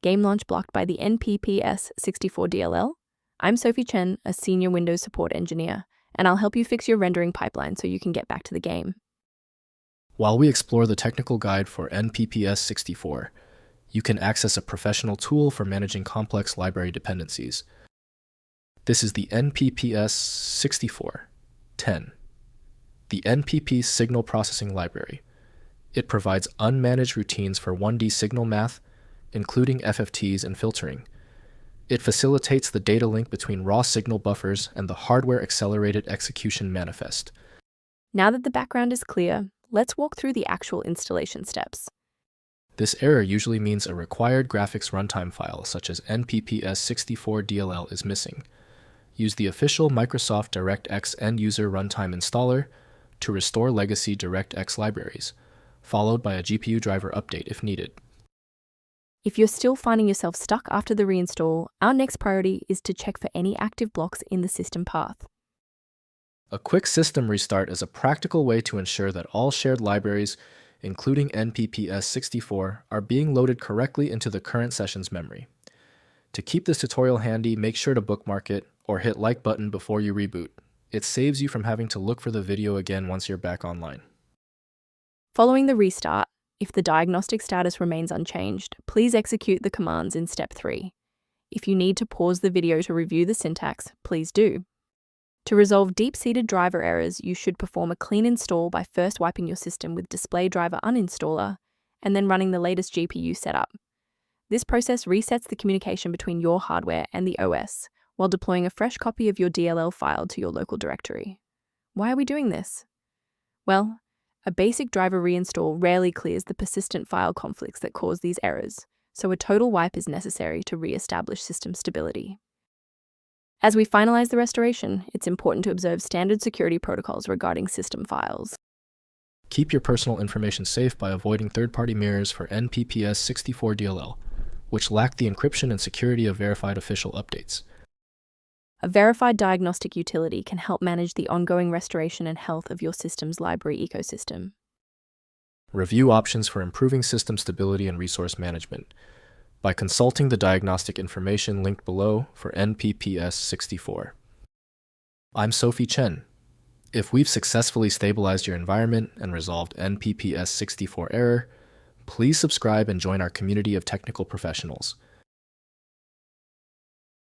game launch blocked by the NPP 64 DLL. I'm Sophie Chen, a senior Windows support engineer, and I'll help you fix your rendering pipeline so you can get back to the game. While we explore the technical guide for NPP 64, you can access a professional tool for managing complex library dependencies. This is the NPP 64 10, the NPP Signal Processing Library. It provides unmanaged routines for 1D signal math, including FFTs and filtering. It facilitates the data link between raw signal buffers and the hardware-accelerated execution manifest. Now that the background is clear, let's walk through the actual installation steps. This error usually means a required graphics runtime file, such as NPP 64 DLL, is missing. Use the official Microsoft DirectX end-user runtime installer to restore legacy DirectX libraries, followed by a GPU driver update if needed. If you're still finding yourself stuck after the reinstall, our next priority is to check for any active blocks in the system path. A quick system restart is a practical way to ensure that all shared libraries, including NPP 64, are being loaded correctly into the current session's memory. To keep this tutorial handy, make sure to bookmark it or hit like button before you reboot. It saves you from having to look for the video again once you're back online. Following the restart, if the diagnostic status remains unchanged, please execute the commands in step 3. If you need to pause the video to review the syntax, please do. To resolve deep-seated driver errors, you should perform a clean install by first wiping your system with Display Driver Uninstaller and then running the latest GPU setup. This process resets the communication between your hardware and the OS while deploying a fresh copy of your DLL file to your local directory. Why are we doing this? Well, a basic driver reinstall rarely clears the persistent file conflicts that cause these errors, so a total wipe is necessary to re-establish system stability. As we finalize the restoration, it's important to observe standard security protocols regarding system files. Keep your personal information safe by avoiding third-party mirrors for NPP 64 DLL, which lack the encryption and security of verified official updates. A verified diagnostic utility can help manage the ongoing restoration and health of your system's library ecosystem. Review options for improving system stability and resource management by consulting the diagnostic information linked below for NPP 64. I'm Sophie Chen. If we've successfully stabilized your environment and resolved NPP 64 error, please subscribe and join our community of technical professionals.